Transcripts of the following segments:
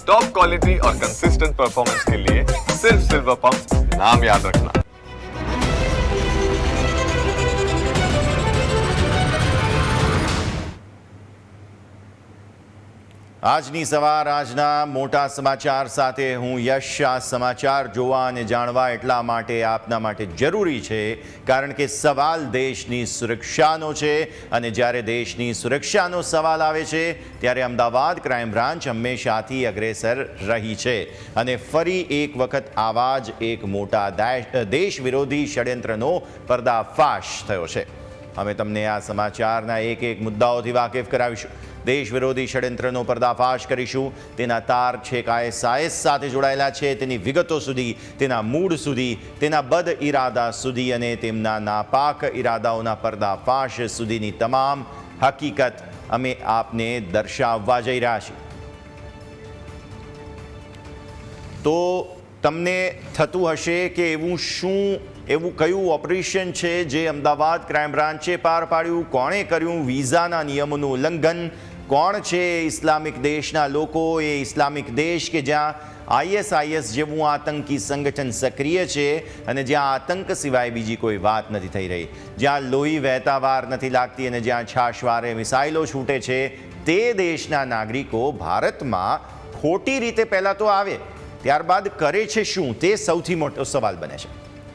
Top quality और consistent performance के लिए सिर्फ सिल्वर पंप नाम याद रखना। આજની સવાર આજના મોટા સમાચાર સાથે હું યશ આ સમાચાર જોવા અને જાણવા એટલા માટે આપના માટે જરૂરી છે કારણ કે સવાલ દેશની સુરક્ષાનો છે અને જ્યારે દેશની સુરક્ષાનો સવાલ આવે છે ત્યારે અમદાવાદ ક્રાઇમ બ્રાન્ચ હંમેશાથી અગ્રેસર રહી છે અને ફરી એક વખત આવા જ એક મોટા દેશ વિરોધી ષડયંત્રનો પર્દાફાશ થયો છે। અમે તમને આ સમાચારના એક મુદ્દાઓથી વાકેફ કરાવીશું, દેશ વિરોધી ષડયંત્રનો પર્દાફાશ કરીશું, તેના તાર છેક ISIS સાથે જોડાયેલા છે તેની વિગતો સુધી, તેના મૂળ સુધી, તેના બદ ઇરાદા સુધી અને તેમના નાપાક ઇરાદાઓના પર્દાફાશ સુધીની તમામ હકીકત અમે આપને દર્શાવવા જઈ રહ્યા છીએ। તો તમને થતું હશે કે એવું કયું ઓપરેશન છે જે અમદાવાદ ક્રાઇમ બ્રાન્ચે પાર પાડ્યું, કોણે કર્યું વિઝાના નિયમોનું ઉલ્લંઘન, કોણ છે ઇસ્લામિક દેશના લોકો, એ ઇસ્લામિક દેશ કે જ્યાં ISIS જેવું આતંકી સંગઠન સક્રિય છે અને જ્યાં આતંક સિવાય બીજી કોઈ વાત નથી થઈ રહી, જ્યાં લોહી વહેતા વાર નથી લાગતી અને જ્યાં છાશવારે મિસાઇલો છૂટે છે, તે દેશના નાગરિકો ભારતમાં ખોટી રીતે પહેલાં તો આવે ત્યારબાદ કરે છે શું, તે સૌથી મોટો સવાલ બને છે।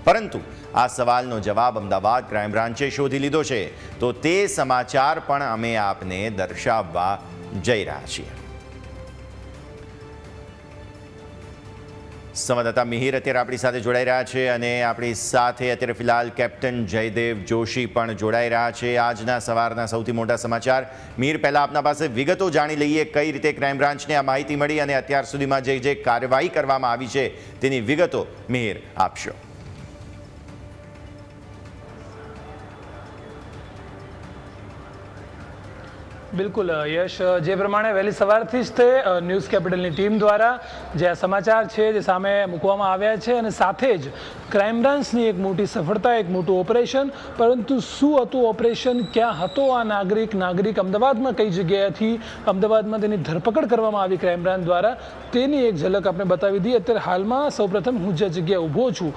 પરંતુ આ સવાલનો જવાબ અમદાવાદ ક્રાઇમ બ્રાન્ચે શોધી લીધો છે, તો તે સમાચાર પણ અમે આપને દર્શાવવા જઈ રહ્યા છીએ। સંવાદદાતા મિહિર અત્યારે આપણી સાથે જોડાઈ રહ્યા છે અને આપણી સાથે અત્યારે ફિલહાલ કેપ્ટન જયદેવ જોશી પણ જોડાઈ રહ્યા છે। આજના સવારના સૌથી મોટા સમાચાર મિહિર, પહેલાં આપના પાસે વિગતો જાણી લઈએ, કઈ રીતે ક્રાઇમ બ્રાન્ચને આ માહિતી મળી અને અત્યાર સુધીમાં જે કાર્યવાહી કરવામાં આવી છે તેની વિગતો મિહિર આપશો। બિલકુલ યશ, જે પ્રમાણે વહેલી સવારથી જ તે ન્યૂઝ કેપિટલની ટીમ દ્વારા જે આ સમાચાર છે જે સામે મૂકવામાં આવ્યા છે અને સાથે જ ક્રાઇમ બ્રાન્ચની એક મોટી સફળતા, એક મોટું ઓપરેશન, પરંતુ શું હતું ઓપરેશન, ક્યાં હતો આ નાગરિક અમદાવાદમાં કઈ જગ્યાએથી અમદાવાદમાં તેની ધરપકડ કરવામાં આવી ક્રાઇમ બ્રાન્ચ દ્વારા, તેની એક ઝલક આપણે બતાવી દઈએ। અત્યારે હાલમાં સૌપ્રથમ હું જે જગ્યાએ ઊભો છું,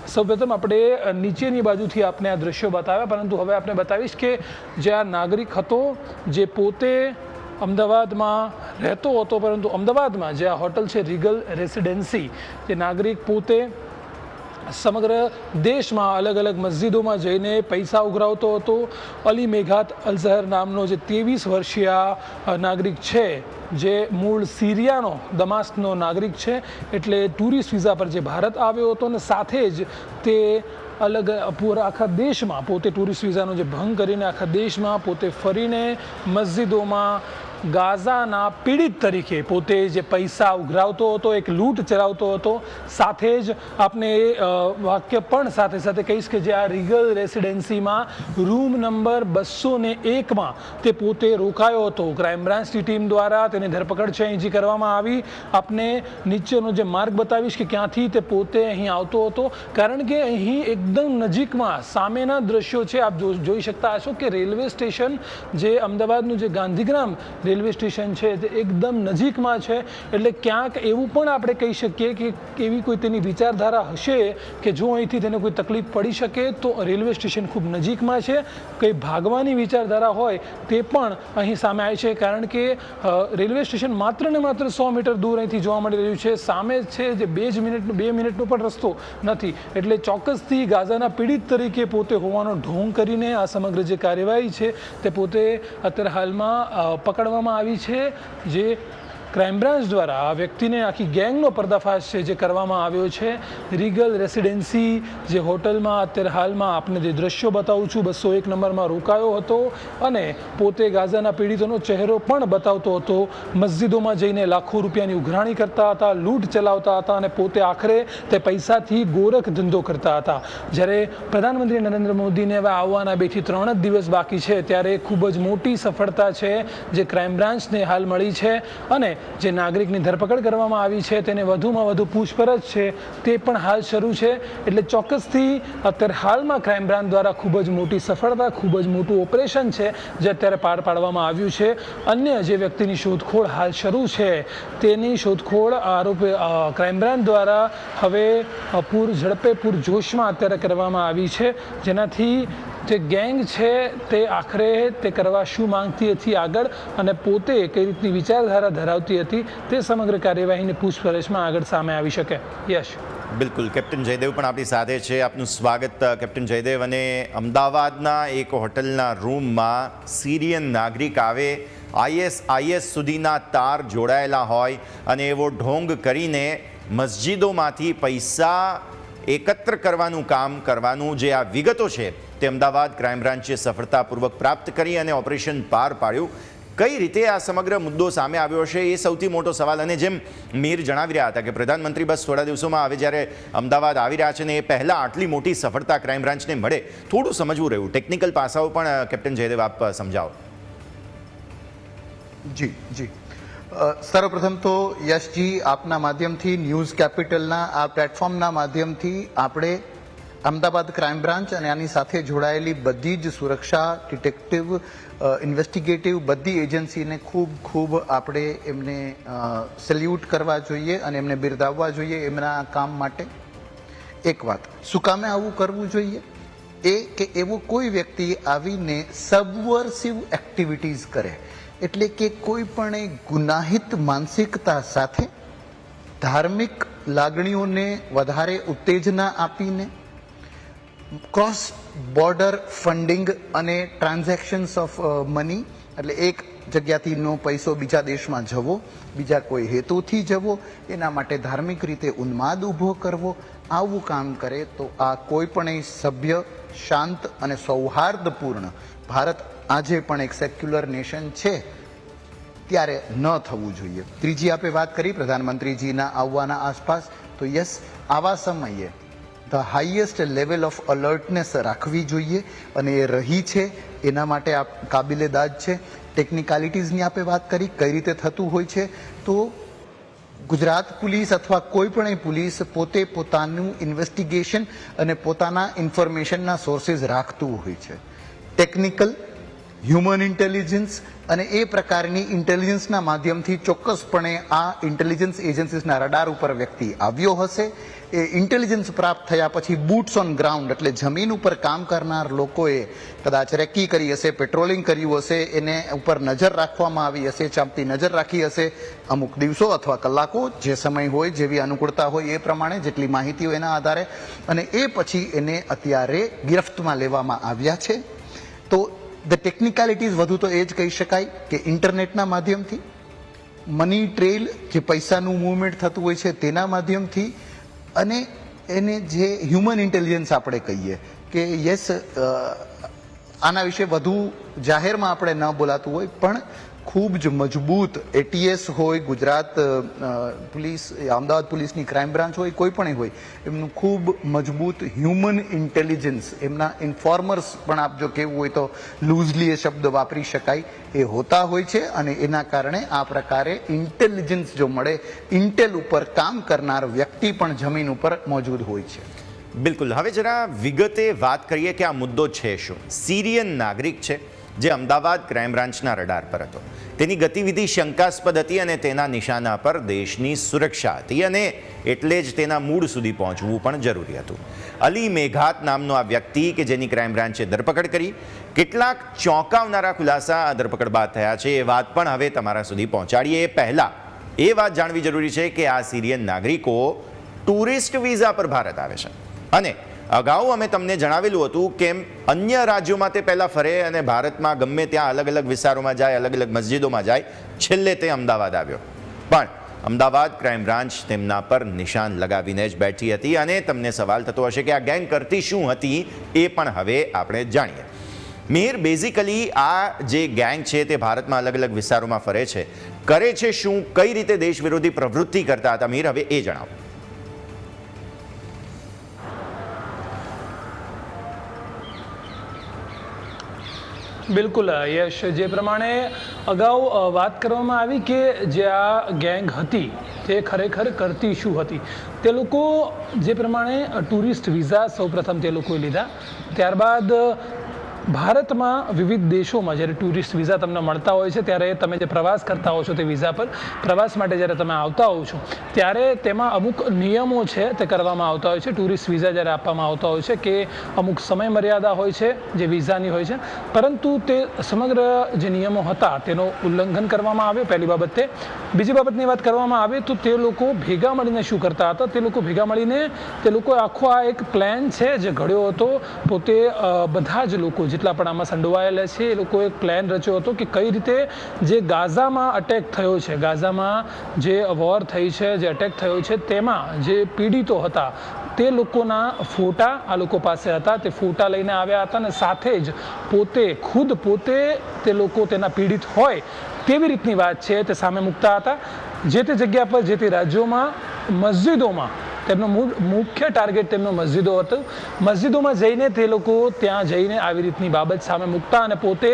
સૌપ્રથમ આપણે નીચેની બાજુથી આપને આ દ્રશ્યો બતાવ્યા, પરંતુ હવે આપણે બતાવીશ કે જે આ નાગરિક હતો જે પોતે અમદાવાદમાં રહેતો હતો, પરંતુ અમદાવાદમાં જે આ હોટલ છે રીગલ રેસિડેન્સી, તે નાગરિક પોતે સમગ્ર દેશમાં અલગ અલગ મસ્જિદોમાં જઈને પૈસા ઉઘરાવતો હતો। અલી મેઘાત અલઝહર નામનો જે 23 વર્ષીય નાગરિક છે, જે મૂળ સિરિયાનો દમાસ્કનો નાગરિક છે, એટલે ટુરિસ્ટ વિઝા પર જે ભારત આવ્યો હતો અને સાથે જ તે આખા દેશમાં પોતે ટુરિસ્ટ વિઝાનો જે ભંગ કરીને આખા દેશમાં પોતે ફરીને મસ્જિદોમાં ગાઝાના પીડિત તરીકે પોતે જે પૈસા ઉઘરાવતો હતો, એક લૂંટ ચલાવતો હતો। સાથે જ આપને એ વાક્ય પણ સાથે સાથે કહીશ કે જે આ રીગલ રેસિડેન્સીમાં રૂમ નંબર 201માં તે પોતે રોકાયો હતો। ક્રાઇમ બ્રાન્ચની ટીમ દ્વારા તેની ધરપકડ છે અહીંથી કરવામાં આવી। આપને નીચેનો જે માર્ગ બતાવીશ કે ક્યાંથી તે પોતે અહીં આવતો હતો, કારણ કે અહીં એકદમ નજીકમાં સામેના દ્રશ્યો છે, આપ જોઈ શકતા હશો કે રેલવે સ્ટેશન જે અમદાવાદનું જે ગાંધીગ્રામ રેલવે સ્ટેશન છે તે એકદમ નજીકમાં છે, એટલે ક્યાંક એવું પણ આપણે કહી શકીએ કે એવી કોઈ તેની વિચારધારા હશે કે જો અહીંથી તેને કોઈ તકલીફ પડી શકે તો રેલવે સ્ટેશન ખૂબ નજીકમાં છે, કંઈ ભાગવાની વિચારધારા હોય તે પણ અહીં સામે આવી છે, કારણ કે રેલવે સ્ટેશન માત્ર ને માત્ર 100 મીટર દૂર અહીંથી જોવા મળી રહ્યું છે, સામે છે જે 2 મિનિટનો પણ રસ્તો નથી, એટલે ચોક્કસથી ગાઝાના પીડિત તરીકે પોતે હોવાનો ઢોંગ કરીને આ સમગ્ર જે કાર્યવાહી છે તે પોતે અત્યારે હાલમાં પકડવામાં આવી છે। જે ક્રાઇમ બ્રાન્ચ દ્વારા આ વ્યક્તિને આખી ગેંગનો પર્દાફાશ છે જે કરવામાં આવ્યો છે રીગલ રેસિડેન્સી જે હોટલમાં અત્યારે હાલમાં આપને જે દ્રશ્યો બતાવું છું 201 નંબરમાં રોકાયો હતો અને પોતે ગાઝાના પીડિતોનો ચહેરો પણ બતાવતો હતો, મસ્જિદોમાં જઈને લાખો રૂપિયાની ઉઘરાણી કરતા હતા, લૂંટ ચલાવતા હતા અને પોતે આખરે તે પૈસાથી ગોરખ ધંધો કરતા હતા। જ્યારે પ્રધાનમંત્રી નરેન્દ્ર મોદીને હવે આવવાના 2 થી 3 જ દિવસ બાકી છે ત્યારે ખૂબ જ મોટી સફળતા છે જે ક્રાઇમ બ્રાન્ચને હાલ મળી છે અને જે નાગરિકની ધરપકડ કરવામાં આવી છે તેને વધુમાં વધુ પૂછપરછ છે તે પણ હાલ શરૂ છે. એટલે ચોક્કસથી અત્યારે હાલમાં ક્રાઇમ બ્રાન્ચ દ્વારા ખૂબ જ મોટી સફળતા, ખૂબ જ મોટું ઓપરેશન છે જે અત્યારે પાર પાડવામાં આવ્યું છે. અન્ય જે વ્યક્તિની શોધખોળ હાલ શરૂ છે તેની શોધખોળ આરોપી ક્રાઇમ બ્રાન્ચ દ્વારા હવે પૂર ઝડપે, પૂર જોશમાં અત્યારે કરવામાં આવી છે, જેનાથી જે ગેંગ છે તે આખરે તે કરવા શું માંગતી હતી આગળ અને પોતે કઈ રીતની વિચારધારા ધરાવતી હતી તે સમગ્ર કાર્યવાહીની પૂછપરછમાં આગળ સામે આવી શકે. યશ. બિલકુલ, કેપ્ટન જયદેવ પણ આપણી સાથે છે. આપનું સ્વાગત કેપ્ટન જયદેવ. અને અમદાવાદના એક હોટલના રૂમમાં સિરિયન નાગરિક આવે, IS સુધીના તાર જોડાયેલા હોય અને એવો ઢોંગ કરીને મસ્જિદોમાંથી પૈસા એકત્ર કરવાનું કામ કરવાનું જે આ વિગતો છે તે અમદાવાદ ક્રાઇમ બ્રાન્ચે સફળતાપૂર્વક પ્રાપ્ત કરી અને ઓપરેશન પાર પાડ્યું. કઈ રીતે આ સમગ્ર મુદ્દો સામે આવ્યો છે એ સૌથી મોટો સવાલ. અને જેમ મીર જણાવી રહ્યા હતા કે પ્રધાનમંત્રી બસ થોડા દિવસોમાં હવે જ્યારે અમદાવાદ આવી રહ્યા છે ને એ પહેલાં આટલી મોટી સફળતા ક્રાઇમ બ્રાન્ચને મળે, થોડું સમજવું રહ્યું. ટેકનિકલ પાસાઓ પણ કેપ્ટન જયદેવ આપ સમજાવો. જી જી સર્વપ્રથમ તો યશજી, આપના માધ્યમથી, ન્યૂઝ કેપિટલના આ પ્લેટફોર્મના માધ્યમથી આપણે અમદાવાદ ક્રાઇમ બ્રાન્ચ અને આની સાથે જોડાયેલી બધી જ સુરક્ષા, ડિટેક્ટિવ, ઇન્વેસ્ટિગેટિવ બધી એજન્સીને ખૂબ ખૂબ આપણે એમને સેલ્યુટ કરવા જોઈએ અને એમને બિરદાવવા જોઈએ એમના કામ માટે. એક વાત, શું કામે આવું કરવું જોઈએ? એ કે એવો કોઈ વ્યક્તિ આવીને સબવર્સિવ એક્ટિવિટીઝ કરે, એટલે કે કોઈ પણ ગુનાહિત માનસિકતા સાથે ધાર્મિક લાગણીઓને વધારે ઉત્તેજના આપીને ક્રોસ બોર્ડર ફંડિંગ અને ટ્રાન્ઝેક્શન્સ ઓફ મની, એટલે એક જગ્યાથીનો પૈસો બીજા દેશમાં જવો, બીજા કોઈ હેતુથી જવો, એના માટે ધાર્મિક રીતે ઉન્માદ ઊભો કરવો, આવું કામ કરે તો આ કોઈ પણ સભ્ય, શાંત અને સૌહાર્દપૂર્ણ ભારત આજે પણ એક સેક્યુલર નેશન છે ત્યારે ન થવું જોઈએ. ત્રીજી આપણે વાત કરી પ્રધાનમંત્રીજીના આવવાના આસપાસ, તો યસ, આવા સમયે ધ હાઈએસ્ટ લેવલ ઓફ અલર્ટનેસ રાખવી જોઈએ અને એ રહી છે. એના માટે આ કાબિલે દાદ છે. ટેકનિકાલિટીઝની આપણે વાત કરી કઈ રીતે થતું હોય છે, તો ગુજરાત પોલીસ અથવા કોઈ પણ પોલીસ પોતે પોતાનું ઇન્વેસ્ટિગેશન અને પોતાના ઇન્ફોર્મેશનના સોર્સિસ રાખતું હોય છે. ટેકનિકલ, હ્યુમન ઇન્ટેલિજન્સ અને એ પ્રકારની ઇન્ટેલિજન્સના માધ્યમથી ચોક્કસપણે આ ઇન્ટેલિજન્સ એજન્સીસના રડાર ઉપર વ્યક્તિ આવ્યો હશે. એ ઇન્ટેલિજન્સ પ્રાપ્ત થયા પછી બૂટ્સ ઓન ગ્રાઉન્ડ, એટલે જમીન ઉપર કામ કરનાર લોકોએ કદાચ રેકી કરી હશે, પેટ્રોલિંગ કર્યું હશે, એને ઉપર નજર રાખવામાં આવી હશે, ચાંપતી નજર રાખી હશે, અમુક દિવસો અથવા કલાકો, જે સમય હોય, જેવી અનુકૂળતા હોય એ પ્રમાણે, જેટલી માહિતી હોય એના આધારે, અને એ પછી એને અત્યારે ગિરફ્તમાં લેવામાં આવ્યા છે. તો ધ ટેકનિકાલિટીઝ વધુ તો એ જ કહી શકાય કે ઇન્ટરનેટના માધ્યમથી, મની ટ્રેલ, જે પૈસાનું મૂવમેન્ટ થતું હોય છે તેના માધ્યમથી, અને એને જે હ્યુમન ઇન્ટેલિજન્સ આપણે કહીએ કે યસ, આના વિશે વધુ જાહેરમાં આપણે ન બોલાતું હોય પણ ખૂબ જ મજબૂત ATS હોય, ગુજરાત પોલીસ, અમદાવાદ પોલીસની ક્રાઇમ બ્રાન્ચ હોય, કોઈ પણ હોય, એમનું ખૂબ મજબૂત હ્યુમન ઇન્ટેલિજન્સ, એમના ઇન્ફોર્મર્સ પણ આપ જો કહેવું હોય તો લૂઝલી એ શબ્દ વાપરી શકાય, એ હોતા હોય છે. અને એના કારણે આ પ્રકારે ઇન્ટેલિજન્સ જો મળે, ઇન્ટેલ ઉપર કામ કરનાર વ્યક્તિ પણ જમીન ઉપર મોજૂદ હોય છે. બિલકુલ. હવે જરા વિગતે વાત કરીએ કે આ મુદ્દો છે શું. સિરિયન નાગરિક છે જે અમદાવાદ ક્રાઇમ બ્રાન્ચના રડાર પર હતો. તેની ગતિવિધિ શંકાસ્પદ હતી અને તેના નિશાના પર દેશની સુરક્ષા હતી, અને એટલે જ તેના મૂળ સુધી પહોંચવું પણ જરૂરી હતું. અલી મેઘાત નામનો આ વ્યક્તિ કે જેની ક્રાઇમ બ્રાન્ચે ધરપકડ કરી, કેટલાક ચોંકાવનારા ખુલાસા આ ધરપકડ બાદ થયા છે, એ વાત પણ હવે તમારા સુધી પહોંચાડીએ. એ પહેલાં એ વાત જાણવી જરૂરી છે કે આ સિરિયન નાગરિકો ટુરિસ્ટ વિઝા પર ભારત આવે છે, અને અગાઉ અમે તમને જણાવેલું હતું કે અન્ય રાજ્યોમાં તે પહેલાં ફરે અને ભારતમાં ગમે ત્યાં અલગ અલગ વિસ્તારોમાં જાય, અલગ અલગ મસ્જિદોમાં જાય, છેલ્લે તે અમદાવાદ આવ્યો. પણ અમદાવાદ ક્રાઇમ બ્રાન્ચ તેમના પર નિશાન લગાવીને જ બેઠી હતી. અને તમને સવાલ થતો હશે કે આ ગેંગ કરતી શું હતી, એ પણ હવે આપણે જાણીએ. મીર, બેઝિકલી આ જે ગેંગ છે તે ભારતમાં અલગ અલગ વિસ્તારોમાં ફરે છે, કરે છે શું, કઈ રીતે દેશ વિરોધી પ્રવૃત્તિ કરતા હતા, મીર હવે એ જણાવો. બિલકુલ યશ, જે પ્રમાણે અગાઉ વાત કરવામાં આવી કે જે આ ગેંગ હતી તે ખરેખર કરતી શું હતી, તે લોકો જે પ્રમાણે ટુરિસ્ટ વિઝા સૌપ્રથમ તે લોકોએ લીધા, ત્યારબાદ ભારતમાં વિવિધ દેશોમાં જ્યારે ટુરિસ્ટ વિઝા તમને મળતા હોય છે ત્યારે તમે જે પ્રવાસ કરતા હો છો તે વિઝા પર પ્રવાસ માટે જ્યારે તમે આવતા હો છો ત્યારે તેમાં અમુક નિયમો છે તે કરવામાં આવતા હોય છે. ટુરિસ્ટ વિઝા જ્યારે આપવામાં આવતા હોય છે કે અમુક સમય મર્યાદા હોય છે જે વિઝાની હોય છે, પરંતુ તે સમગ્ર જે નિયમો હતા તેનું ઉલ્લંઘન કરવામાં આવ્યું પહેલી બાબત તે. બીજી બાબતની વાત કરવામાં આવે તો તે લોકો ભેગા મળીને શું કરતા હતા, તે લોકો ભેગા મળીને તે લોકો આખો આ એક પ્લાન છે જે ઘડ્યો હતો. પોતે બધા જ લોકો જેટલા પણ આમાં સંડોવાયેલા છે એ લોકોએ એક પ્લાન રચ્યો હતો કે કઈ રીતે જે ગાઝામાં અટેક થયો છે, ગાઝામાં જે વોર થઈ છે, જે અટેક થયો છે, તેમાં જે પીડિતો હતા તે લોકોના ફોટા આ લોકો પાસે હતા. તે ફોટા લઈને આવ્યા હતા અને સાથે જ પોતે તે લોકો તેના પીડિત હોય તેવી રીતની વાત છે તે સામે મૂકતા હતા. જે તે જગ્યા પર જે તે રાજ્યોમાં મસ્જિદોમાં તેમનો મુખ્ય ટાર્ગેટ તેમનો મસ્જિદો હતો. મસ્જિદોમાં જઈને તે લોકો ત્યાં જઈને આવી રીતની બાબત સામે મૂકતા અને પોતે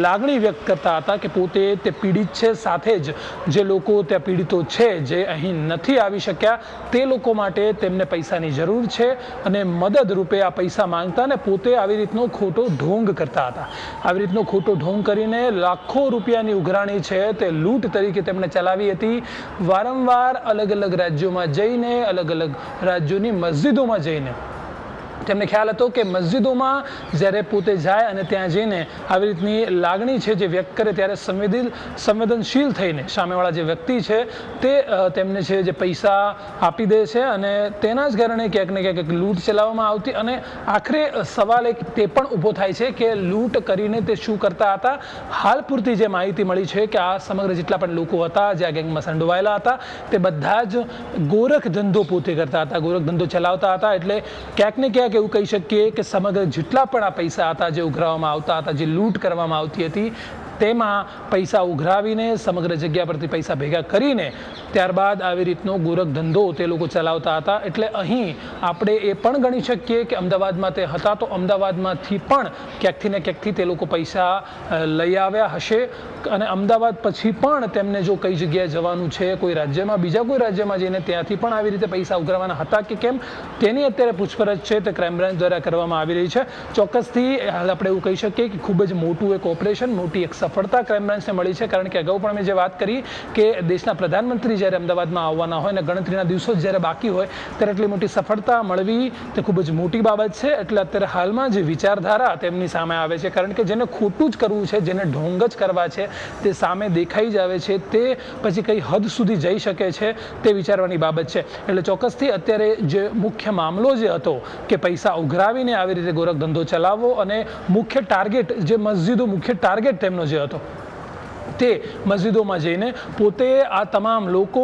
લાગણી વ્યક્ત કરતા હતા કે પોતે તે પીડિત છે, સાથે જ જે લોકો ત્યાં પીડિતો છે જે અહીં નથી આવી શક્યા તે લોકો માટે તેમને પૈસાની જરૂર છે અને મદદ રૂપે આ પૈસા માંગતા અને પોતે આવી રીતનો ખોટો ઢોંગ કરતા હતા. આવી રીતનો ખોટો ઢોંગ કરીને લાખો રૂપિયાની ઉઘરાણી છે તે લૂંટ તરીકે તેમણે ચલાવી હતી. વારંવાર અલગ અલગ રાજ્યોમાં જઈને અલગ અલગ રાજ્યોની મસ્જિદોમાં જઈને તેમને ખ્યાલ હતો કે મસ્જિદોમાં જ્યારે પોતે જાય અને ત્યાં જઈને આવી રીતની લાગણી છે જે વ્યક્ત કરે ત્યારે સંવેદનશીલ થઈને સામેવાળા જે વ્યક્તિ છે તે તેમને છે જે પૈસા આપી દે છે અને તેના જ કારણે ક્યાંક ને ક્યાંક લૂંટ ચલાવવામાં આવતી. અને આખરે સવાલ એક તે પણ ઊભો થાય છે કે લૂંટ કરીને તે શું કરતા હતા. હાલ પૂરતી જે માહિતી મળી છે કે આ સમગ્ર જેટલા પણ લોકો હતા જે આ ગેંગમાં સંડોવાયેલા હતા તે બધા જ ગોરખ ધંધો પોતે કરતા હતા, ગોરખ ધંધો ચલાવતા હતા. એટલે ક્યાંક ને ક્યાંક એવું કહી શકીએ કે સમગ્ર જેટલા પણ આ પૈસા હતા જે ઉઘરાવવામાં આવતા હતા, જે લૂંટ કરવામાં આવતી હતી, તેમાં પૈસા ઉઘરાવીને સમગ્ર જગ્યા પરથી પૈસા ભેગા કરીને ત્યારબાદ આવી રીતનો ગોરખ ધંધો તે લોકો ચલાવતા હતા. એટલે અહીં આપણે એ પણ ગણી શકીએ કે અમદાવાદમાં તે હતા તો અમદાવાદમાંથી પણ ક્યાંકથી ને ક્યાંકથી તે લોકો પૈસા લઈ આવ્યા હશે અને અમદાવાદ પછી પણ તેમને જો કઈ જગ્યાએ જવાનું છે, કોઈ રાજ્યમાં બીજા કોઈ રાજ્યમાં જઈને ત્યાંથી પણ આવી રીતે પૈસા ઉઘરાવવાના હતા કે કેમ તેની અત્યારે પૂછપરછ છે તે ક્રાઇમ બ્રાન્ચ દ્વારા કરવામાં આવી રહી છે. ચોક્કસથી હાલ આપણે એવું કહી શકીએ કે ખૂબ જ મોટું એક ઓપરેશન, મોટી એક સફળતા ક્રાઇમ બ્રાન્ચને મળી છે. કારણ કે અગાઉ પણ મેં જે વાત કરી કે દેશના પ્રધાનમંત્રી જ્યારે અમદાવાદમાં આવવાના હોય અને ગણતરીના દિવસો જ જ્યારે બાકી હોય ત્યારે એટલી મોટી સફળતા મળવી તે ખૂબ જ મોટી બાબત છે. એટલે અત્યારે હાલમાં જે વિચારધારા તેમની સામે આવે છે, કારણ કે જેને ખોટું જ કરવું છે, જેને ઢોંગ જ કરવા છે તે સામે દેખાઈ જ આવે છે, તે પછી કઈ હદ સુધી જઈ શકે છે તે વિચારવાની બાબત છે. એટલે ચોક્કસથી અત્યારે જે મુખ્ય મામલો જે હતો કે પૈસા ઉઘરાવીને આવી રીતે ગોરખ ધંધો ચલાવવો અને મુખ્ય ટાર્ગેટ જે મસ્જિદો મુખ્ય ટાર્ગેટ તેમનો જે હતો તે મસ્જિદોમાં જઈને પોતે આ તમામ લોકો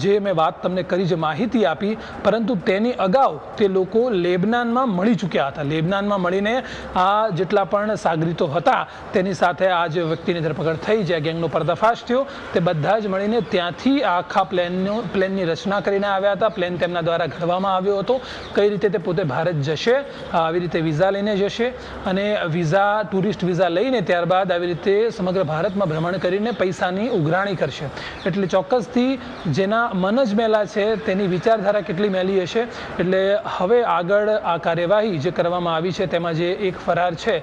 જે મેં વાત તમને કરી, જે માહિતી આપી, પરંતુ તેની અગાઉ તે લોકો લેબનાનમાં મળી ચૂક્યા હતા. લેબનાનમાં મળીને આ જેટલા પણ સાગરીતો હતા તેની સાથે આ જે વ્યક્તિની ધરપકડ થઈ, જે ગેંગનો પર્દાફાશ થયો, તે બધા જ મળીને ત્યાંથી આખા પ્લેનની રચના કરીને આવ્યા હતા. પ્લેન તેમના દ્વારા ઘડવામાં આવ્યો હતો કઈ રીતે તે પોતે ભારત જશે, આવી રીતે વિઝા લઈને જશે અને ટુરિસ્ટ વિઝા લઈને ત્યારબાદ આવી રીતે સમગ્ર ભારતમાં ભ્રમણ કરીને પૈસાની ઉઘરાણી કરશે. એટલે ચોક્કસથી જેના મન જ મેલા છે તેની વિચારધારા કેટલી મેલી હશે. એટલે હવે આગળ આ કાર્યવાહી જે કરવામાં આવી છે તેમાં જે એક ફરાર છે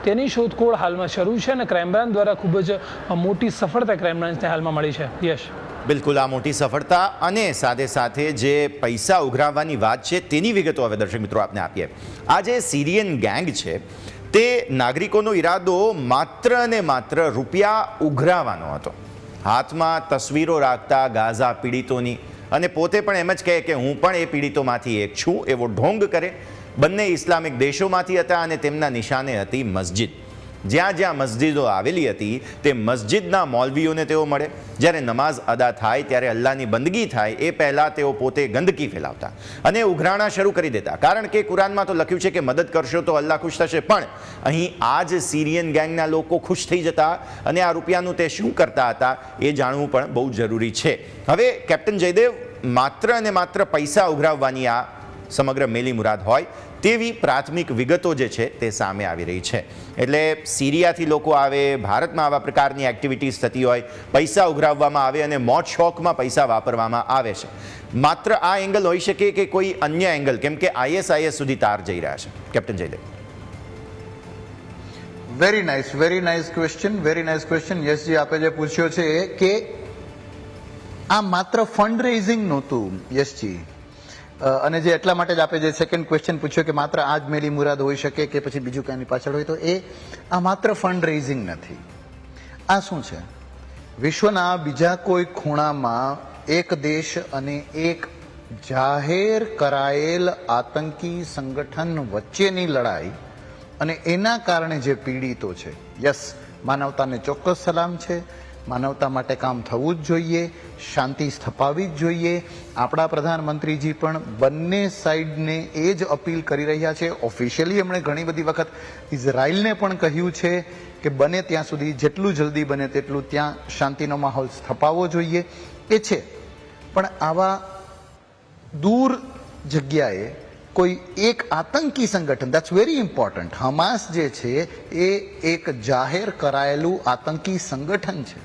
તેની શોધખોળ હાલમાં શરૂ છે અને ક્રાઇમ બ્રાન્ચ દ્વારા ખૂબ જ મોટી સફળતા ક્રાઇમ બ્રાન્ચને હાલમાં મળી છે. યશ, બિલકુલ આ મોટી સફળતા અને સાથે સાથે જે પૈસા ઉઘરાવવાની વાત છે તેની વિગતો હવે દર્શક મિત્રો આપને આપીએ. આ જે સિરિયન ગેંગ છે તે નાગરિકોનો ઈરાદો માત્ર અને માત્ર રૂપિયા ઉઘરાવવાનો હતો. હાથમાં તસવીરો રાખતા ગાઝા પીડિતોની અને પોતે પણ એમ જ કહે કે હું પણ એ પીડિતોમાંથી એક છું એવો ઢોંગ કરે. બંને ઇસ્લામિક દેશોમાંથી હતા અને તેમના નિશાને હતી મસ્જિદ. જ્યાં જ્યાં મસ્જિદો આવેલી હતી તે મસ્જિદના મૌલવીઓને તેઓ મળે. જ્યારે નમાઝ અદા થાય ત્યારે અલ્લાહની બંદગી થાય એ પહેલાં તેઓ પોતે ગંદકી ફેલાવતા અને ઉઘરાણા શરૂ કરી દેતા. કારણ કે કુરાનમાં તો લખ્યું છે કે મદદ કરશો તો અલ્લાહ ખુશ થશે, પણ અહીં આ જ સિરિયન ગેંગના લોકો ખુશ થઈ જતા અને આ રૂપિયાનું તે શું કરતા હતા એ જાણવું પણ બહુ જરૂરી છે. હવે કેપ્ટન જયદેવ, માત્ર અને માત્ર પૈસા ઉઘરાવવાની આ સમગ્ર મેલી મુરાદ હોય તેવી પ્રાથમિક વિગતો જે છે તે સામે આવી રહી છે. એટલે સિરિયાથી લોકો આવે, ભારતમાં આવા પ્રકારની એક્ટિવિટીઝ થતી હોય, પૈસા ઉઘરાવવામાં આવે અને મોજ શોખમાં પૈસા વાપરવામાં આવે છે. માત્ર આ એંગલ હોઈ શકે કે કોઈ અન્ય એંગલ, કેમ કે ISIS સુધી તાર જઈ રહ્યા છે. Captain Jaydev. Very nice question યશજી, આપે જે પૂછ્યો છે કે આ માત્ર ફંડ રેઇઝિંગ નહોતું યશજી, અને જે એટલા માટે જ આપે જે સેકન્ડ ક્વેશ્ચન પૂછ્યો કે માત્ર આ જ મેલી મુરાદ હોઈ શકે કે પછી બીજું કાંઈ પાછળ હોય, તો આ માત્ર ફંડ રેઇઝિંગ નથી. આ શું છે? વિશ્વના બીજા કોઈ ખૂણામાં એક દેશ અને એક જાહેર કરાયેલ આતંકી સંગઠન વચ્ચેની લડાઈ અને એના કારણે જે પીડિતો છે, યસ, માનવતાને ચોક્કસ સલામ છે, માનવતા માટે કામ થવું જ જોઈએ, શાંતિ સ્થપાવી જ જોઈએ. આપણા પ્રધાનમંત્રીજી પણ બંને સાઈડને એ જ અપીલ કરી રહ્યા છે. ઓફિશિયલી એમણે ઘણી બધી વખત ઇઝરાયલને પણ કહ્યું છે કે બને ત્યાં સુધી, જેટલું જલ્દી બને તેટલું ત્યાં શાંતિનો માહોલ સ્થપાવવો જોઈએ. એ છે, પણ આવા દૂર જગ્યાએ કોઈ એક આતંકી સંગઠન, દેટ્સ વેરી ઇમ્પોર્ટન્ટ. હમાસ જે છે એ એક જાહેર કરાયેલું આતંકી સંગઠન છે.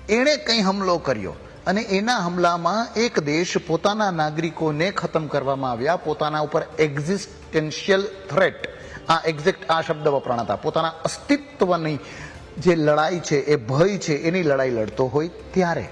એણે કંઈ હમલો કર્યો અને એના હમલામાં એક દેશ પોતાના નાગરિકોને ખતમ કરવામાં આવ્યા, પોતાના ઉપર એક્ઝિસ્ટેન્શિયલ થ્રેટ, આ શબ્દ વપરાણા, પોતાના અસ્તિત્વની જે લડાઈ છે, એ ભય છે, એની લડાઈ લડતો હોય ત્યારે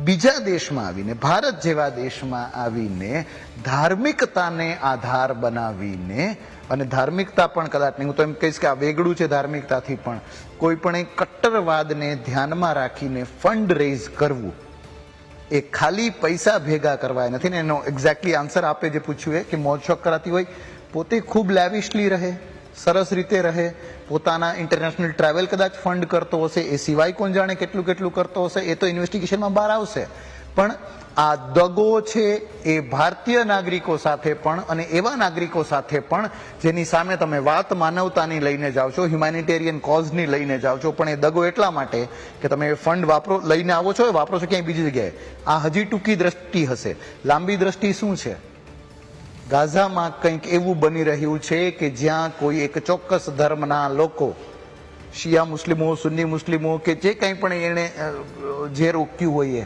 બીજા દેશમાં આવીને, ભારત જેવા દેશમાં આવીને ધાર્મિકતાને આધાર બનાવીને, અને ધાર્મિકતા પણ કદાચ નહીં, હું તો એમ કહીશ કે આ વેગળું છે ધાર્મિકતાથી, પણ કોઈ પણ એક કટ્ટરવાદને ધ્યાનમાં રાખીને ફંડ રેઝ કરવું એ ખાલી પૈસા ભેગા કરવા નથી ને. એનો એક્ઝેક્ટલી આન્સર આપે જે પૂછ્યું એ કે મોજ શોખ કરાતી હોય, પોતે ખૂબ લેવિશલી રહે, સરસ રીતે રહે, પોતાના ઇન્ટરનેશનલ ટ્રાવેલ કદાચ ફંડ કરતો હશે, એ સિવાય કોણ જાણે કેટલું કેટલું કરતો હશે, એ તો ઇન્વેસ્ટિગેશનમાં બહાર આવશે. પણ આ દગો છે એ ભારતીય નાગરિકો સાથે પણ, અને એવા નાગરિકો સાથે પણ જેની સામે તમે વાત માનવતાની લઈને જાઓ છો, હ્યુમેનિટેરિયન કોઝની લઈને જાઓ છો, પણ એ દગો એટલા માટે કે તમે ફંડ લઈને આવો છો, વાપરો છો ક્યાંય બીજી જગ્યાએ. આ હજી ટૂંકી દ્રષ્ટિ હશે. લાંબી દ્રષ્ટિ શું છે? ગાઝામાં કંઈક એવું બની રહ્યું છે કે જ્યાં કોઈ એક ચોક્કસ ધર્મના લોકો, શિયા મુસ્લિમો, સુન્ની મુસ્લિમો, કે જે કંઈ પણ એણે જે રોક્યું હોય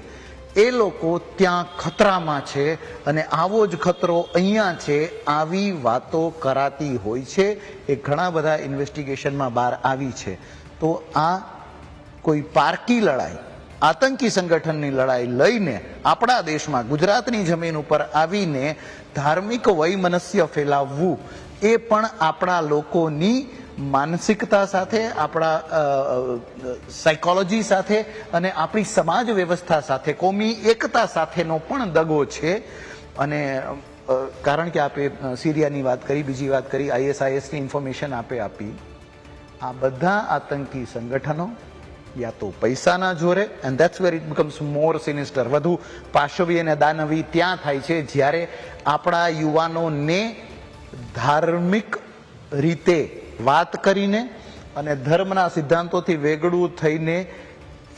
એ લોકો ત્યાં ખતરામાં છે, અને આવો જ ખતરો અહીંયા છે, આવી વાતો કરાતી હોય છે. એ ઘણા બધા ઇન્વેસ્ટિગેશનમાં બહાર આવી છે. તો આ કોઈ પારકી લડાઈ, આતંકી સંગઠનની લડાઈ લઈને આપણા દેશમાં, ગુજરાતની જમીન ઉપર આવીને ધાર્મિક વૈમનસ્ય ફેલાવવું, એ પણ આપણા લોકોની માનસિકતા સાથે, આપણા સાયકોલોજી સાથે અને આપણી સમાજ વ્યવસ્થા સાથે, કોમી એકતા સાથેનો પણ દગો છે. અને કારણ કે આપે સિરિયાની વાત કરી, બીજી વાત કરી, ISISની ઇન્ફોર્મેશન આપી, આ બધા આતંકી સંગઠનો યા તો પૈસાના જોરે, and that's where it becomes more sinister, વધુ પાશવી અને દાનવી ત્યાં થાય છે જ્યારે આપણા યુવાનોને ધાર્મિક રીતે વાત કરીને અને ધર્મના સિદ્ધાંતોથી વેગળું થઈને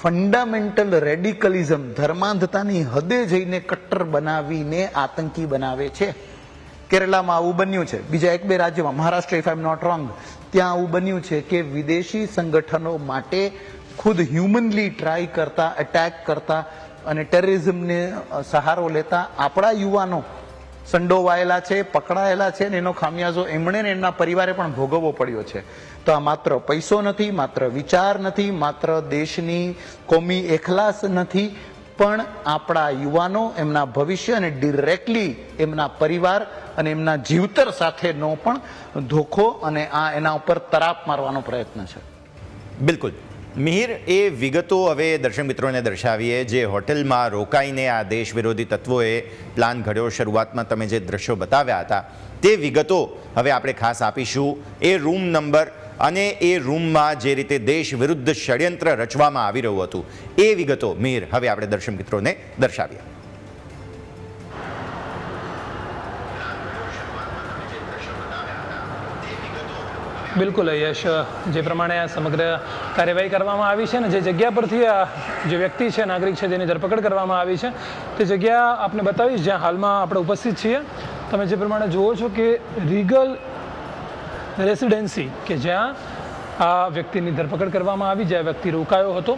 ફંડામેન્ટલ રેડિકલિઝમ, ધર્માંધતાની હદે જઈને કટ્ટર બનાવીને આતંકી બનાવે છે. કેરલામાં આવું બન્યું છે, બીજા એક બે રાજ્યોમાં, Maharashtra if I am not wrong, ત્યાં આવું બન્યું છે કે વિદેશી સંગઠનો માટે ખુદ હ્યુમનલી ટ્રાય કરતા, એટેક કરતા અને ટેરરિઝમને સહારો લેતા આપણા યુવાનો સંડોવાયેલા છે, પકડાયેલા છે, ને એનો ખામિયાજો એમણે ને એમના પરિવારે પણ ભોગવવો પડ્યો છે. તો આ માત્ર પૈસો નથી, માત્ર વિચાર નથી, માત્ર દેશની કોમી એખલાસ નથી, પણ આપણા યુવાનો, એમના ભવિષ્ય અને ડિરેક્ટલી એમના પરિવાર અને એમના જીવતર સાથેનો પણ ધોખો, અને આ એના ઉપર તરાપ મારવાનો પ્રયત્ન છે. બિલકુલ મિહિર, એ વિગતો હવે દર્શક મિત્રોને દર્શાવીએ જે હોટેલમાં રોકાઈને આ દેશ વિરોધી તત્વોએ પ્લાન ઘડ્યો. શરૂઆતમાં તમે જે દ્રશ્યો બતાવ્યા હતા તે વિગતો હવે આપણે ખાસ આપીશું. એ રૂમ નંબર અને એ રૂમમાં જે રીતે દેશ વિરુદ્ધ ષડયંત્ર રચવામાં આવી રહ્યું હતું એ વિગતો મિહિર હવે આપણે દર્શક મિત્રોને દર્શાવીએ. બિલકુલ યશ, જે પ્રમાણે આ સમગ્ર કાર્યવાહી કરવામાં આવી છે ને જે જગ્યા પરથી આ જે વ્યક્તિ છે, નાગરિક છે, જેની ધરપકડ કરવામાં આવી છે તે જગ્યા આપને બતાવીશ જ્યાં હાલમાં આપણે ઉપસ્થિત છીએ. તમે જે પ્રમાણે જુઓ છો કે રીગલ રેસિડેન્સી કે જ્યાં આ વ્યક્તિની ધરપકડ કરવામાં આવી, જ્યાં વ્યક્તિ રોકાયો હતો,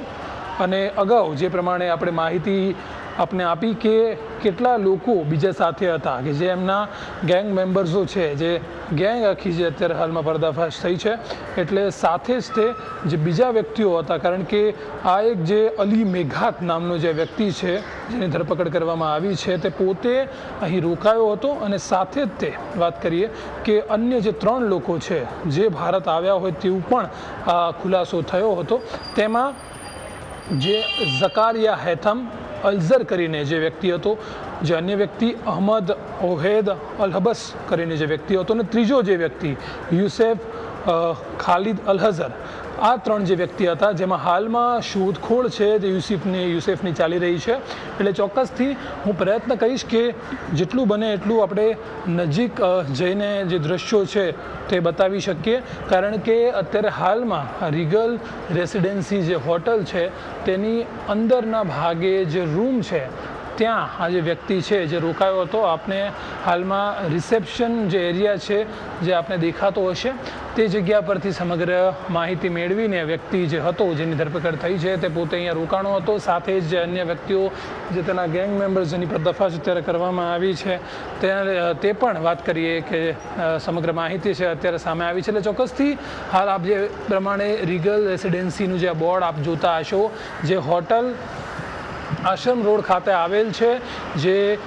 અને અગાઉ જે પ્રમાણે આપણે માહિતી આપને આપી કે કેટલા લોકો બીજા સાથે હતા કે જે એમના ગેંગ મેમ્બર્સો છે, જે ગેંગ આખી જે અત્યારે હાલમાં પર્દાફાશ થઈ છે, એટલે સાથે જ તે જે બીજા વ્યક્તિઓ હતા, કારણ કે આ એક જે અલી મેઘાત નામનો જે વ્યક્તિ છે જેની ધરપકડ કરવામાં આવી છે, તે પોતે અહીં રોકાયો હતો, અને સાથે જ તે વાત કરીએ કે અન્ય જે 3 લોકો છે જે ભારત આવ્યા હોય તેવું પણ ખુલાસો થયો હતો. તેમાં જે ઝકારિયા હેથમ અલઝર કરીને જે વ્યક્તિ હતો, જે અન્ય વ્યક્તિ અહમદ ઓહેદ અલહબસ કરીને જે વ્યક્તિ હતો, અને ત્રીજો જે વ્યક્તિ યુસેફ ખાલિદ અલહઝર, આ 3 જે વ્યક્તિ હતા, જેમાં હાલમાં શોધખોળ છે તે યુસેફની ચાલી રહી છે. એટલે ચોક્કસથી હું પ્રયત્ન કરીશ કે જેટલું બને એટલું આપણે નજીક જઈને જે દ્રશ્યો છે તે બતાવી શકીએ, કારણ કે અત્યારે હાલમાં રીગલ રેસિડેન્સી જે હોટલ છે તેની અંદરના ભાગે જે રૂમ છે ત્યાં આ જે વ્યક્તિ છે જે રોકાયો હતો, આપને હાલમાં રિસેપ્શન જે એરિયા છે જે આપને દેખાતો હશે તે જગ્યા પરથી સમગ્ર માહિતી મેળવીને વ્યક્તિ જે હતો જેની ધરપકડ થઈ છે તે પોતે અહીંયા રોકાણો હતો. સાથે જ જે અન્ય વ્યક્તિઓ જે તેના ગેંગ મેમ્બર્સ જેની પર્દાફાશ અત્યારે કરવામાં આવી છે તે પણ વાત કરીએ કે સમગ્ર માહિતી છે અત્યારે સામે આવી છે. એટલે ચોક્કસથી હાલ આપ જે પ્રમાણે રીગલ રેસિડેન્સીનું જે બોર્ડ આપ જોતા હશો, જે હોટલ આશ્રમ રોડ ખાતે આવેલ છે, જે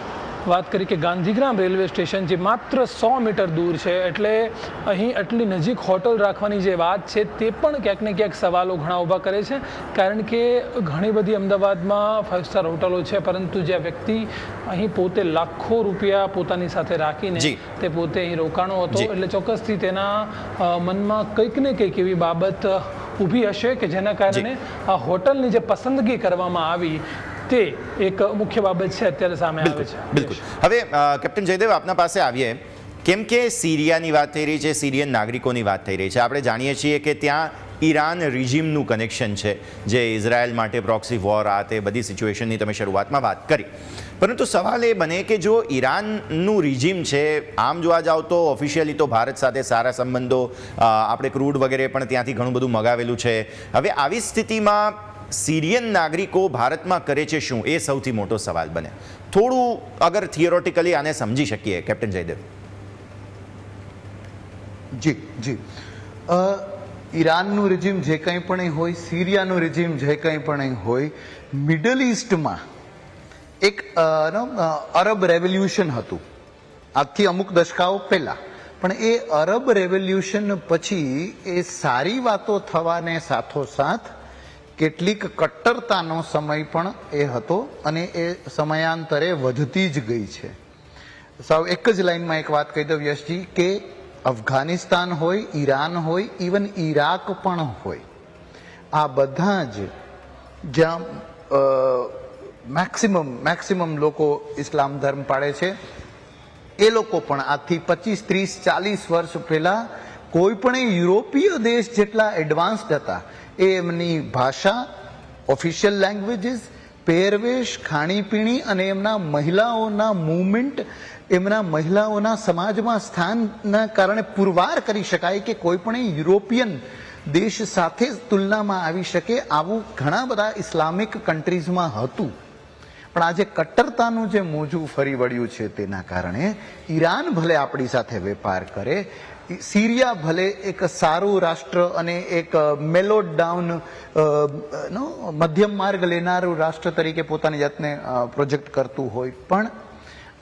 વાત કરી કે ગાંધીગ્રામ રેલવે સ્ટેશન જે માત્ર 100 મીટર દૂર છે, એટલે અહીં આટલી નજીક હોટલ રાખવાની જે વાત છે તે પણ ક્યાંક ને ક્યાંક સવાલો ઘણા ઊભા કરે છે, કારણ કે ઘણી બધી અમદાવાદમાં 5 સ્ટાર હોટલો છે, પરંતુ જે વ્યક્તિ અહીં પોતે લાખો રૂપિયા પોતાની સાથે રાખીને તે પોતે અહીં રોકાણો હતો, એટલે ચોક્કસથી તેના મનમાં કંઈક ને કંઈક એવી બાબત ઊભી હશે કે જેના કારણે આ હોટલની જે પસંદગી કરવામાં આવી તે એક મુખ્ય બાબત છે અત્યારે સામે આવે છે. બિલકુલ. હવે કેપ્ટન જયદેવ આપના પાસે આવીએ, કેમ કે સિરિયાની વાત થઈ રહી છે, સિરિયન નાગરિકોની વાત થઈ રહી છે. આપણે જાણીએ છીએ કે ત્યાં ઈરાન રિજીમનું કનેક્શન છે, જે ઇઝરાયલ માટે પ્રોક્સી વોર આ તે બધી સિચ્યુએશનની તમે શરૂઆતમાં વાત કરી. પરંતુ સવાલ એ બને કે જો ઈરાનનું રિજીમ છે, આમ જોવા જાવ તો ઓફિશિયલી તો ભારત સાથે સારા સંબંધો, આપણે ક્રૂડ વગેરે પણ ત્યાંથી ઘણું બધું મગાવેલું છે. હવે આવી સ્થિતિમાં સિરિયન નાગરિકો ભારતમાં કરે છે શું, એ સૌથી મોટો સવાલ બને. થોડું અગર થિયોરેટિકલી આને સમજી શકીએ કેપ્ટન જયદેવ. જી ઈરાનનું રિજીમ જે કંઈ પણ હોય, સિરિયાનું રિજીમ જે કંઈ પણ હોય, મિડલ ઇસ્ટમાં એક અરબ રેવોલ્યુશન હતું આજથી અમુક દશકાઓ પહેલા, પણ એ અરબ રેવોલ્યુશન પછી એ સારી વાતો થવાને સાથોસાથ કેટલીક કટ્ટરતાનો સમય પણ એ હતો, અને એ સમયાંતરે વધતી જ ગઈ છે. સાવ એક જ લાઈનમાં એક વાત કહી દઉં યશજી, કે અફઘાનિસ્તાન હોય, ઈરાન હોય, ઇવન ઈરાક પણ હોય, આ બધા જ જ્યાં મેક્સિમમ લોકો ઇસ્લામ ધર્મ પાળે છે, એ લોકો પણ આજથી 25, 30, 40 વર્ષ પહેલા કોઈ પણ યુરોપીય દેશ જેટલા એડવાન્સ્ડ હતા. એ એમની ભાષા, ઓફિશિયલ લેંગ્વેજીસ, પહેરવેશ, ખાણીપીણી અને એમના મહિલાઓના મૂવમેન્ટ, એમના મહિલાઓના સમાજમાં સ્થાનના કારણે પુરવાર કરી શકાય કે કોઈ પણ યુરોપિયન દેશ સાથે તુલનામાં આવી શકે, આવું ઘણા બધા ઇસ્લામિક કન્ટ્રીઝમાં હતું. પણ આજે કટ્ટરતાનું જે મોજું ફરી વળ્યું છે તેના કારણે ઈરાન ભલે આપણી સાથે વેપાર કરે, સિરિયા ભલે એક સારું રાષ્ટ્ર અને એક મેલોડ ડાઉન મધ્યમ માર્ગ લેનારું રાષ્ટ્ર તરીકે પોતાની જાતને પ્રોજેક્ટ કરતું હોય, પણ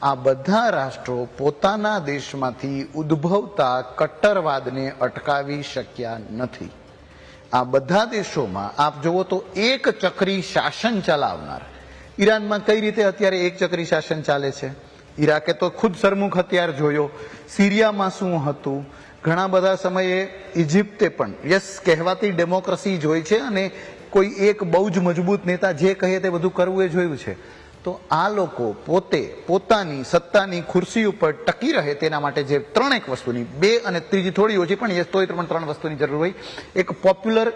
આ બધા રાષ્ટ્રો પોતાના દેશમાંથી ઉદ્ભવતા કટ્ટરવાદને અટકાવી શક્યા નથી. આ બધા દેશોમાં આપ જુઓ તો એક ચક્રી શાસન ચલાવનાર, ઈરાનમાં કઈ રીતે અત્યારે એક ચક્રી શાસન ચાલે છે, ઈરાકે તો ખુદ સરમુખ હથિયાર જોયો, સિરિયામાં શું હતું, ઘણા બધા સમયે ઇજિપ્તે પણ યસ કહેવાતી ડેમોક્રેસી જોઈ છે, અને કોઈ એક બહુ જ મજબૂત નેતા જે કહે તે બધું કરવું એ જોયું છે. તો આ લોકો પોતે પોતાની સત્તાની ખુરશી ઉપર ટકી રહે તેના માટે જે 3 વસ્તુની, 2 અને ત્રીજી થોડી ઓછી પણ યસ તોય 3 વસ્તુની જરૂર હોય. એક પોપ્યુલર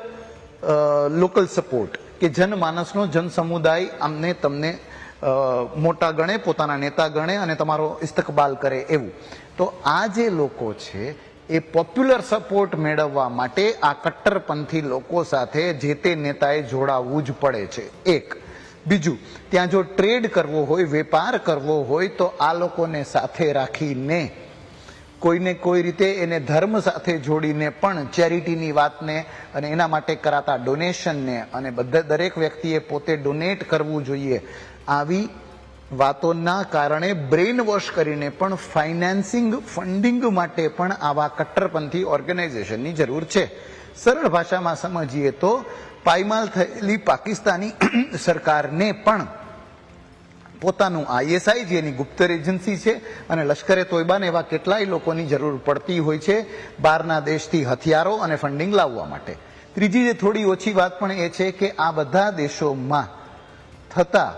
લોકલ સપોર્ટ, કે જનમાનસનો જન સમુદાય આમને તમને મોટા ગણે, પોતાના નેતા ગણે અને તમારો ઇસ્તકબાલ કરે એવું. તો આ જે લોકો છે એ પોપ્યુલર સપોર્ટ મેળવવા માટે આ કટ્ટરપંથી લોકો સાથે જે તે નેતાએ જોડાવવું જ પડે છે. એક. બીજું, ત્યાં જો ટ્રેડ કરવો હોય, વેપાર કરવો હોય તો આ લોકોને સાથે રાખીને કોઈને કોઈ રીતે એને ધર્મ સાથે જોડીને પણ ચેરિટીની વાતને અને એના માટે કરાતા ડોનેશનને અને દરેક વ્યક્તિએ પોતે ડોનેટ કરવું જોઈએ, આવી વાતોના કારણે બ્રેઇન વોશ કરીને પણ ફાઇનાન્સિંગ, ફંડિંગ માટે પણ આવા કટ્ટરપંથી ઓર્ગેનાઇઝેશનની જરૂર છે. સરળ ભાષામાં સમજીએ તો પાયમાલ થયેલી પાકિસ્તાની સરકારને પણ પોતાનું ISI જે એની ગુપ્તર એજન્સી છે અને લશ્કરે તોયબાને એવા કેટલાય લોકોની જરૂર પડતી હોય છે બહારના દેશથી હથિયારો અને ફંડિંગ લાવવા માટે. ત્રીજી જે થોડી ઓછી વાત પણ એ છે કે આ બધા દેશોમાં થતા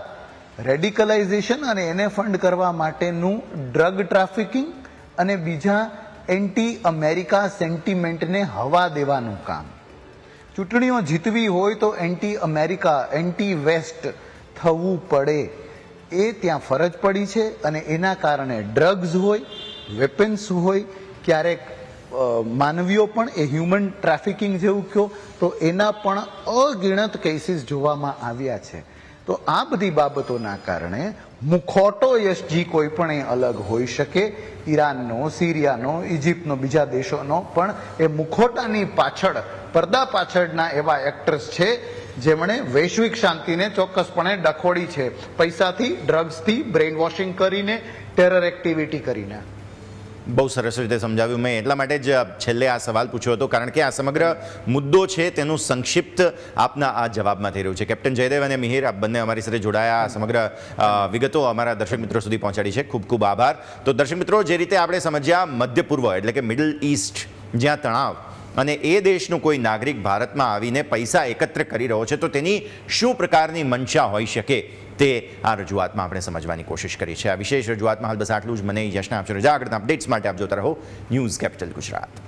રેડિકલાઇઝેશન અને એને ફંડ કરવા માટેનું ડ્રગ ટ્રાફિકિંગ અને બીજા એન્ટી અમેરિકા સેન્ટિમેન્ટને હવા દેવાનું કામ. ચૂંટણીઓ જીતવી હોય તો એન્ટી અમેરિકા, એન્ટી વેસ્ટ થવું પડે, એ ત્યાં ફરજ પડી છે અને એના કારણે ડ્રગ્સ હોય, વેપન્સ હોય, ક્યારેક માનવીઓ પણ એ હ્યુમન ટ્રાફિકિંગ જેવું કહો તો એના પણ અગિણત કેસીસ જોવામાં આવ્યા છે. તો આ બધી બાબતોના કારણે મુખોટો યશજી કોઈ પણ એ અલગ હોઈ શકે, ઈરાનનો, સિરિયાનો, ઇજિપ્તનો, બીજા દેશોનો, પણ એ મુખોટાની પાછળ, પડદા પાછળના એવા એક્ટર્સ છે જેમણે વૈશ્વિક શાંતિને ચોક્કસપણે ડખોડી છે, પૈસાથી, ડ્રગ્સથી, બ્રેઇન વોશિંગ કરીને, ટેરર એક્ટિવિટી કરીને. બહુ સરસ રીતે સમજાવ્યું. મેં એટલા માટે જ છેલ્લે આ સવાલ પૂછ્યો હતો કારણ કે આ સમગ્ર મુદ્દો છે તેનું સંક્ષિપ્ત આપના આ જવાબમાં થઈ રહ્યું છે. કેપ્ટન જયદેવ અને મિહિર, આપ બંને અમારી સાથે જોડાયા, સમગ્ર વિગતો અમારા દર્શક મિત્રો સુધી પહોંચાડી છે. ખૂબ ખૂબ આભાર. તો દર્શક મિત્રો, જે રીતે આપણે સમજ્યા મધ્ય પૂર્વ એટલે કે મિડલ ઈસ્ટ જ્યાં તણાવ અને એ દેશનો કોઈ નાગરિક ભારતમાં આવીને પૈસા એકત્ર કરી રહ્યો છે તો તેની શું પ્રકારની મંશા હોઈ શકે તે આ રજૂઆતમાં આપણે સમજવાની કોશિશ કરી છે. આ વિશેષ રજૂઆતમાં હાલ બસ આટલું જ. મને યશના આપશો રજા. આગળના અપડેટ્સ માટે આપ જોતા રહો ન્યૂઝ કેપિટલ ગુજરાત.